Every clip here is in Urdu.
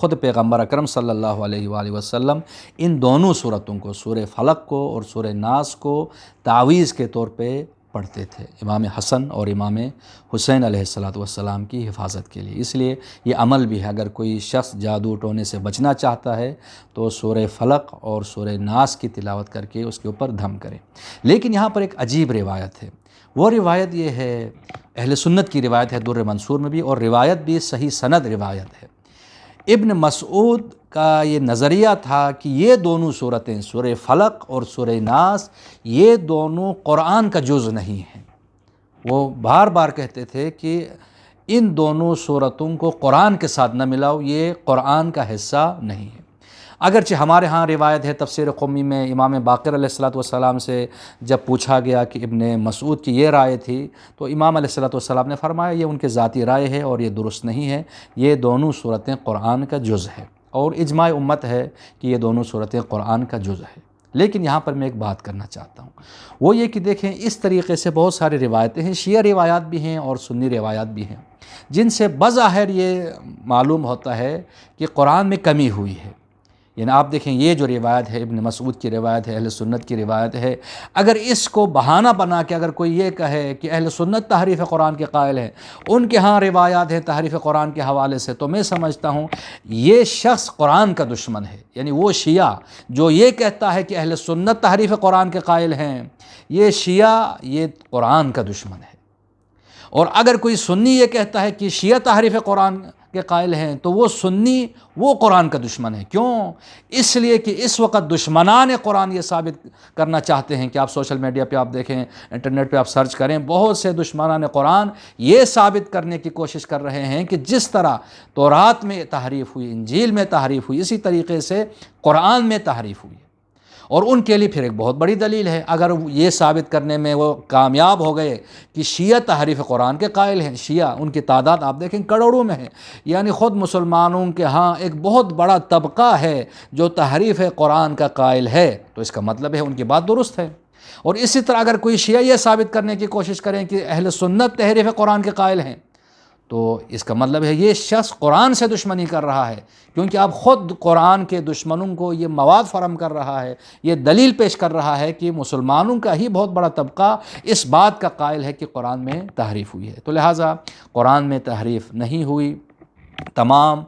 خود پیغمبر اکرم صلی اللہ علیہ وآلہ وسلم ان دونوں صورتوں کو، سورہ فلق کو اور سورہ ناس کو تعویذ کے طور پہ پڑھتے تھے امام حسن اور امام حسین علیہ السلام کی حفاظت کے لیے۔ اس لیے یہ عمل بھی ہے، اگر کوئی شخص جادو ٹونے سے بچنا چاہتا ہے تو سورہ فلق اور سورہ ناس کی تلاوت کر کے اس کے اوپر دھم کرے۔ لیکن یہاں پر ایک عجیب روایت ہے، وہ روایت یہ ہے، اہل سنت کی روایت ہے در منصور میں بھی، اور روایت بھی صحیح سند روایت ہے۔ ابن مسعود کا یہ نظریہ تھا کہ یہ دونوں صورتیں، سورہ فلق اور سورہ ناس، یہ دونوں قرآن کا جز نہیں ہیں۔ وہ بار بار کہتے تھے کہ ان دونوں صورتوں کو قرآن کے ساتھ نہ ملاؤ، یہ قرآن کا حصہ نہیں ہے۔ اگرچہ ہمارے ہاں روایت ہے تفسیر قمی میں امام باقر علیہ السلام سے جب پوچھا گیا کہ ابن مسعود کی یہ رائے تھی تو امام علیہ السلام نے فرمایا یہ ان کے ذاتی رائے ہے اور یہ درست نہیں ہے، یہ دونوں صورتیں قرآن کا جز ہے، اور اجماع امت ہے کہ یہ دونوں صورتیں قرآن کا جز ہے۔ لیکن یہاں پر میں ایک بات کرنا چاہتا ہوں، وہ یہ کہ دیکھیں اس طریقے سے بہت ساری روایتیں ہیں، شیعہ روایات بھی ہیں اور سنی روایات بھی ہیں، جن سے بظاہر یہ معلوم ہوتا ہے کہ قرآن میں کمی ہوئی ہے۔ یعنی آپ دیکھیں یہ جو روایت ہے ابن مسعود کی روایت ہے، اہل سنت کی روایت ہے، اگر اس کو بہانہ بنا کے اگر کوئی یہ کہے کہ اہل سنت تحریف قرآن کے قائل ہیں، ان کے ہاں روایات ہیں تحریف قرآن کے حوالے سے، تو میں سمجھتا ہوں یہ شخص قرآن کا دشمن ہے۔ یعنی وہ شیعہ جو یہ کہتا ہے کہ اہل سنت تحریف قرآن کے قائل ہیں، یہ شیعہ یہ قرآن کا دشمن ہے۔ اور اگر کوئی سنی یہ کہتا ہے کہ شیعہ تحریف قرآن کے قائل ہیں، تو وہ سنی وہ قرآن کا دشمن ہے۔ کیوں؟ اس لیے کہ اس وقت دشمنان قرآن یہ ثابت کرنا چاہتے ہیں کہ آپ سوشل میڈیا پہ آپ دیکھیں، انٹرنیٹ پہ آپ سرچ کریں، بہت سے دشمنان قرآن یہ ثابت کرنے کی کوشش کر رہے ہیں کہ جس طرح تورات میں تحریف ہوئی، انجیل میں تحریف ہوئی، اسی طریقے سے قرآن میں تحریف ہوئی۔ اور ان کے لیے پھر ایک بہت بڑی دلیل ہے، اگر یہ ثابت کرنے میں وہ کامیاب ہو گئے کہ شیعہ تحریف قرآن کے قائل ہیں، شیعہ ان کی تعداد آپ دیکھیں کروڑوں میں ہے، یعنی خود مسلمانوں کے ہاں ایک بہت بڑا طبقہ ہے جو تحریف قرآن کا قائل ہے، تو اس کا مطلب ہے ان کی بات درست ہے۔ اور اسی طرح اگر کوئی شیعہ یہ ثابت کرنے کی کوشش کریں کہ اہل سنت تحریف قرآن کے قائل ہیں، تو اس کا مطلب ہے یہ شخص قرآن سے دشمنی کر رہا ہے، کیونکہ اب خود قرآن کے دشمنوں کو یہ مواد فراہم کر رہا ہے، یہ دلیل پیش کر رہا ہے کہ مسلمانوں کا ہی بہت بڑا طبقہ اس بات کا قائل ہے کہ قرآن میں تحریف ہوئی ہے۔ تو لہٰذا قرآن میں تحریف نہیں ہوئی، تمام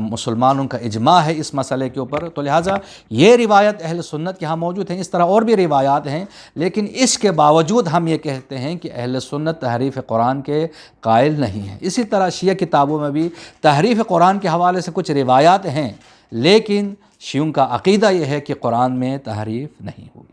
مسلمانوں کا اجماع ہے اس مسئلے کے اوپر، تو لہٰذا یہ روایت اہل سنت کے ہاں موجود ہیں۔ اس طرح اور بھی روایات ہیں، لیکن اس کے باوجود ہم یہ کہتے ہیں کہ اہل سنت تحریف قرآن کے قائل نہیں ہیں۔ اسی طرح شیعہ کتابوں میں بھی تحریف قرآن کے حوالے سے کچھ روایات ہیں، لیکن شیعوں کا عقیدہ یہ ہے کہ قرآن میں تحریف نہیں ہوئی۔